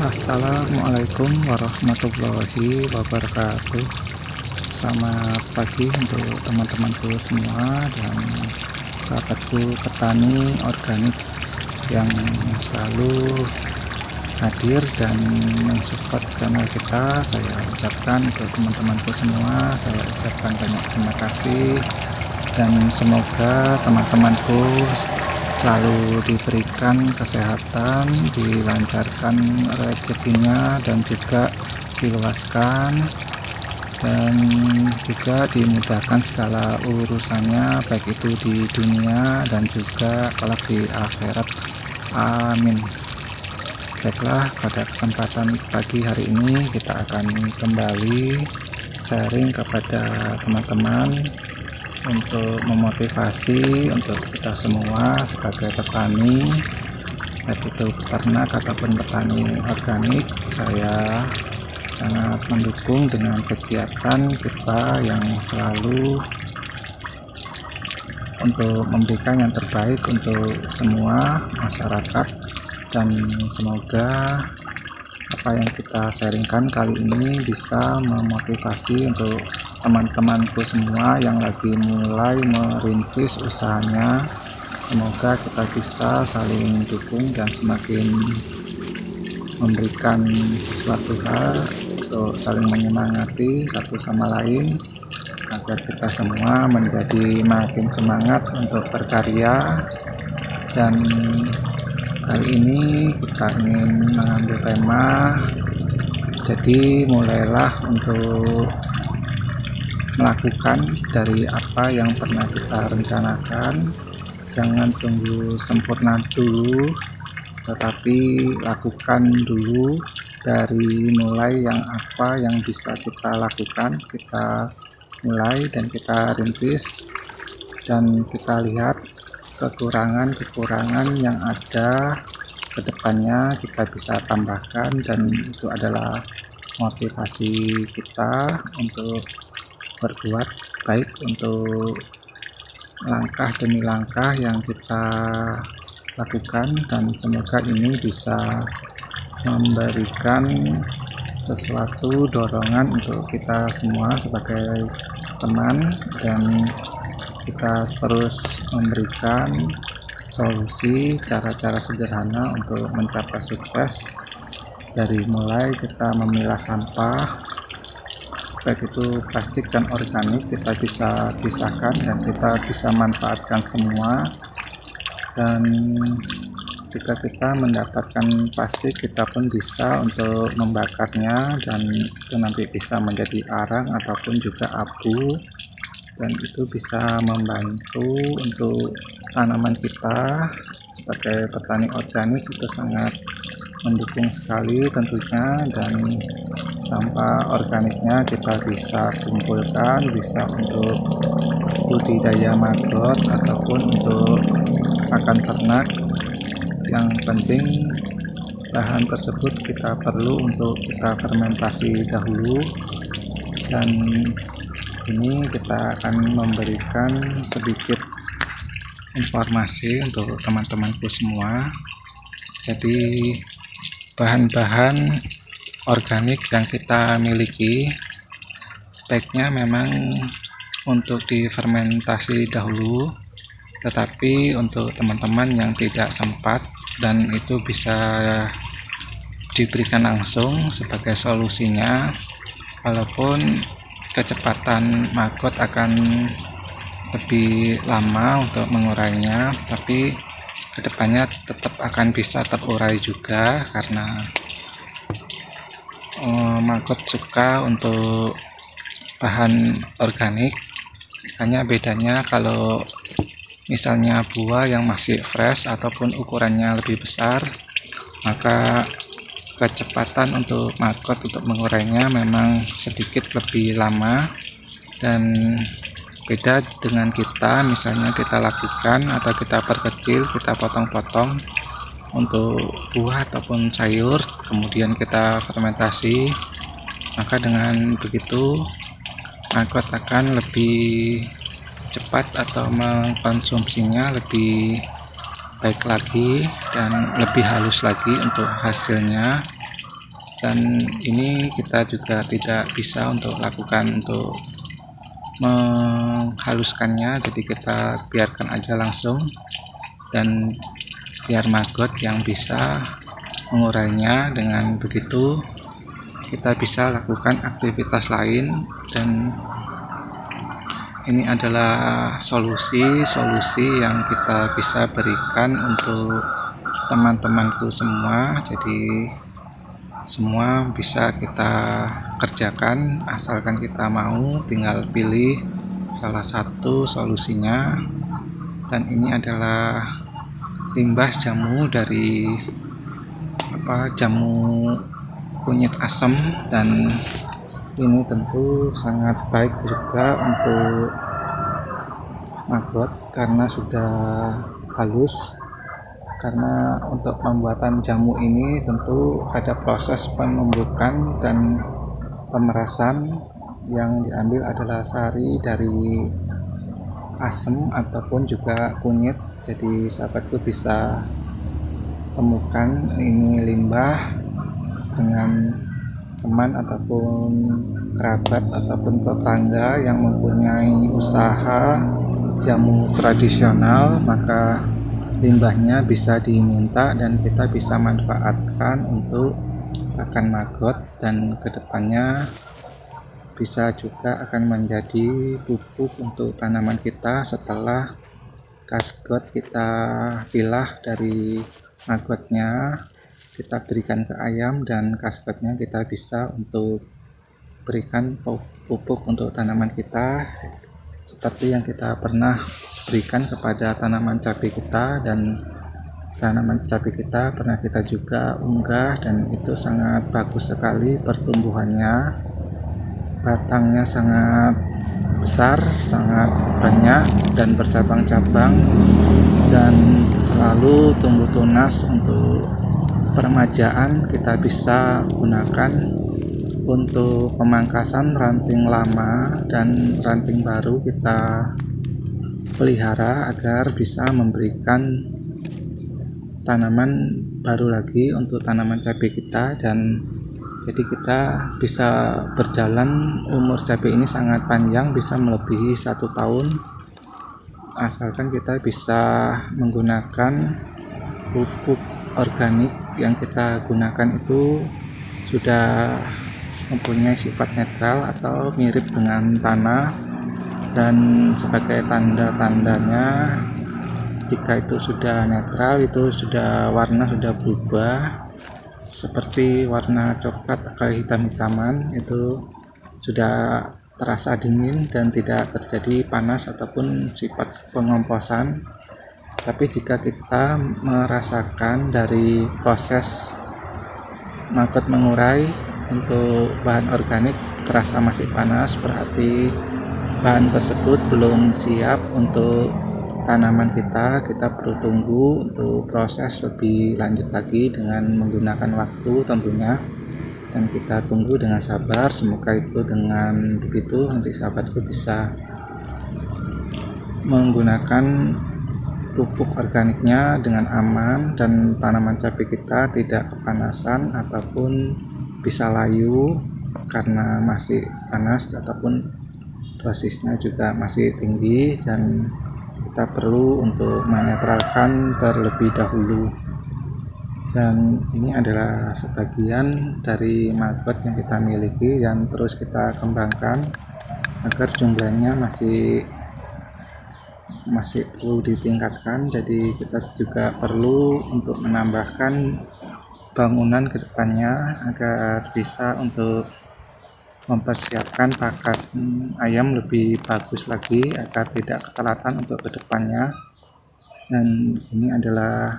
Assalamualaikum warahmatullahi wabarakatuh. Selamat pagi untuk teman-temanku semua dan sahabatku petani organik yang selalu hadir dan mensupport channel kita. Saya ucapkan untuk teman-temanku semua, saya ucapkan banyak terima kasih, dan semoga teman-temanku selalu diberikan kesehatan, dilancarkan rezekinya, dan juga diluaskan, dan juga dimudahkan segala urusannya, baik itu di dunia dan juga kelak di akhirat. Amin. Baiklah, pada kesempatan pagi hari ini kita akan kembali sharing kepada teman-teman untuk memotivasi untuk kita semua sebagai petani, baik itu peternak ataupun petani organik. Saya sangat mendukung dengan kegiatan kita yang selalu untuk memberikan yang terbaik untuk semua masyarakat, dan semoga apa yang kita sharingkan kali ini bisa memotivasi untuk teman-temanku semua yang lagi mulai merintis usahanya. Semoga kita bisa saling dukung dan semakin memberikan suatu hal untuk saling menyemangati satu sama lain, agar kita semua menjadi makin semangat untuk berkarya. Dan kali ini kita ingin mengambil tema, jadi mulailah untuk melakukan dari apa yang pernah kita rencanakan. Jangan tunggu sempurna dulu, tetapi lakukan dulu dari mulai yang apa yang bisa kita lakukan. Kita mulai dan kita rintis, dan kita lihat kekurangan-kekurangan yang ada ke depannya kita bisa tambahkan, dan itu adalah motivasi kita untuk berbuat baik untuk langkah demi langkah yang kita lakukan. Dan semoga ini bisa memberikan sesuatu dorongan untuk kita semua sebagai teman, dan kita terus memberikan solusi cara-cara sederhana untuk mencapai sukses. Dari mulai kita memilah sampah, baik itu plastik dan organik, kita bisa pisahkan dan kita bisa manfaatkan semua. Dan jika kita mendapatkan plastik, kita pun bisa untuk membakarnya, dan itu nanti bisa menjadi arang ataupun juga abu, dan itu bisa membantu untuk tanaman kita. Sebagai petani organik itu sangat mendukung sekali tentunya, dan sampah organiknya kita bisa kumpulkan, bisa untuk budidaya maggot ataupun untuk pakan ternak. Yang penting bahan tersebut kita perlu untuk kita fermentasi dahulu, dan ini kita akan memberikan sedikit informasi untuk teman-temanku semua. Jadi bahan-bahan organik yang kita miliki baiknya memang untuk difermentasi dahulu, tetapi untuk teman-teman yang tidak sempat dan itu bisa diberikan langsung sebagai solusinya. Walaupun kecepatan maggot akan lebih lama untuk mengurainya, tapi kedepannya tetap akan bisa terurai juga, karena maggot suka untuk bahan organik. Hanya bedanya kalau misalnya buah yang masih fresh ataupun ukurannya lebih besar, maka kecepatan untuk maggot untuk mengurainya memang sedikit lebih lama. Dan beda dengan kita, misalnya kita lakukan atau kita perkecil, kita potong-potong untuk buah ataupun sayur, kemudian kita fermentasi, maka dengan begitu maggot akan lebih cepat atau mengkonsumsinya lebih baik lagi dan lebih halus lagi untuk hasilnya. dan ini kita juga tidak bisa untuk lakukan untuk menghaluskannya, jadi kita biarkan aja langsung, dan biar maggot yang bisa mengurainya. Dengan begitu kita bisa lakukan aktivitas lain, dan ini adalah solusi yang kita bisa berikan untuk teman-temanku semua. Jadi semua bisa kita kerjakan asalkan kita mau, tinggal pilih salah satu solusinya. Dan ini adalah limbah jamu dari jamu kunyit asam, dan ini tentu sangat baik juga untuk maggot karena sudah halus. Karena untuk pembuatan jamu ini tentu ada proses penumbukan dan pemerasan. Yang diambil adalah sari dari asam ataupun juga kunyit. Jadi sahabatku bisa temukan ini limbah dengan teman ataupun kerabat ataupun tetangga yang mempunyai usaha jamu tradisional, maka limbahnya bisa diminta dan kita bisa manfaatkan untuk pakan maggot, dan kedepannya bisa juga akan menjadi pupuk untuk tanaman kita setelah kasgot kita pilah dari maggotnya, kita berikan ke ayam, dan kasgotnya kita bisa untuk berikan pupuk untuk tanaman kita seperti yang kita pernah berikan kepada tanaman cabai kita. Dan tanaman cabai kita pernah kita juga unggah, dan itu sangat bagus sekali pertumbuhannya, batangnya sangat besar, sangat banyak dan bercabang-cabang, dan selalu tumbuh tunas. Untuk peremajaan kita bisa gunakan untuk pemangkasan ranting lama, dan ranting baru kita pelihara agar bisa memberikan tanaman baru lagi untuk tanaman cabai kita. Dan jadi kita bisa berjalan, umur cabai ini sangat panjang, bisa melebihi 1 tahun, asalkan kita bisa menggunakan pupuk organik yang kita gunakan itu sudah mempunyai sifat netral atau mirip dengan tanah. Dan sebagai tanda-tandanya, jika itu sudah netral, itu sudah warna sudah berubah seperti warna coklat atau hitam-hitaman, itu sudah terasa dingin dan tidak terjadi panas ataupun sifat pengomposan. Tapi jika kita merasakan dari proses maggot mengurai untuk bahan organik terasa masih panas, berarti bahan tersebut belum siap untuk tanaman kita. Kita perlu tunggu untuk proses lebih lanjut lagi dengan menggunakan waktu tentunya, dan kita tunggu dengan sabar. Semoga itu dengan begitu nanti sahabatku bisa menggunakan pupuk organiknya dengan aman, dan tanaman cabai kita tidak kepanasan ataupun bisa layu karena masih panas ataupun dosisnya juga masih tinggi, dan kita perlu untuk menetralkan terlebih dahulu. Dan ini adalah sebagian dari maggot yang kita miliki yang terus kita kembangkan agar jumlahnya masih perlu ditingkatkan. Jadi kita juga perlu untuk menambahkan bangunan ke depannya agar bisa untuk mempersiapkan pakan ayam lebih bagus lagi agar tidak ketelatan untuk kedepannya. Dan ini adalah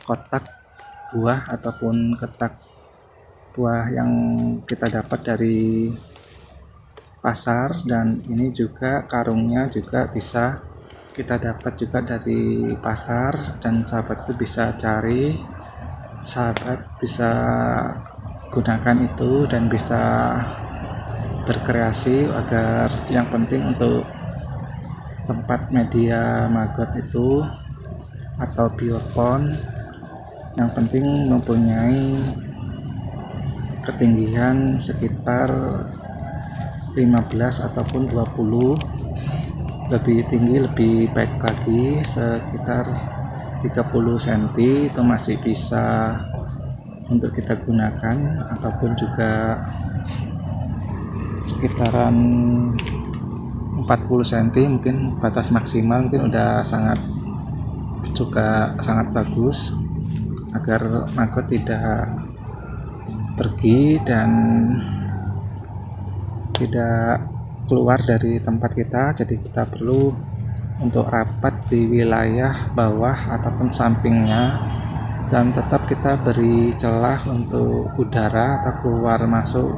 kotak buah ataupun ketak buah yang kita dapat dari pasar, dan ini juga karungnya juga bisa kita dapat juga dari pasar. Dan sahabatku bisa cari, sahabat bisa gunakan itu dan bisa berkreasi agar yang penting untuk tempat media maggot itu atau biopon, yang penting mempunyai ketinggian sekitar 15 ataupun 20, lebih tinggi lebih baik lagi sekitar 30 cm itu masih bisa untuk kita gunakan, ataupun juga sekitaran 40 cm mungkin batas maksimal, mungkin udah sangat bagus agar maggot tidak pergi dan tidak keluar dari tempat kita. Jadi kita perlu untuk rapat di wilayah bawah ataupun sampingnya, dan tetap kita beri celah untuk udara atau keluar masuk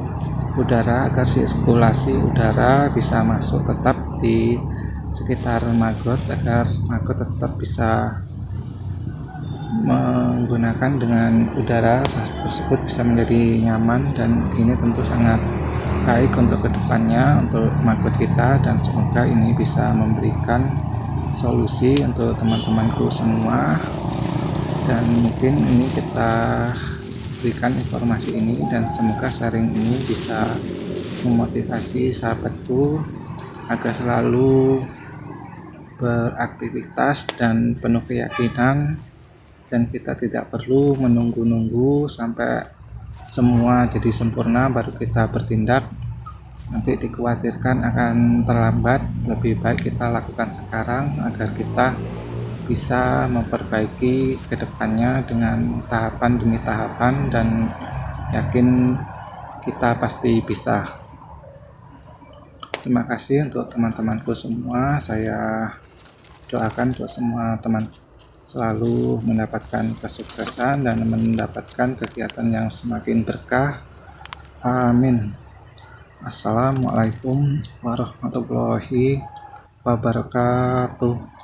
udara agar sirkulasi udara bisa masuk tetap di sekitar maggot, agar maggot tetap bisa menggunakan dengan udara tersebut bisa menjadi nyaman. Dan ini tentu sangat baik untuk kedepannya untuk maggot kita, dan semoga ini bisa memberikan solusi untuk teman-temanku semua. Dan mungkin ini kita berikan informasi ini, dan semoga sharing ini bisa memotivasi sahabatku agar selalu beraktivitas dan penuh keyakinan, dan kita tidak perlu menunggu-nunggu sampai semua jadi sempurna baru kita bertindak. Nanti dikhawatirkan akan terlambat. Lebih baik kita lakukan sekarang agar kita bisa memperbaiki kedepannya dengan tahapan demi tahapan, dan yakin kita pasti bisa. Terima kasih untuk teman-temanku semua. Saya doakan untuk semua teman selalu mendapatkan kesuksesan dan mendapatkan kegiatan yang semakin berkah. Amin. Assalamualaikum warahmatullahi wabarakatuh.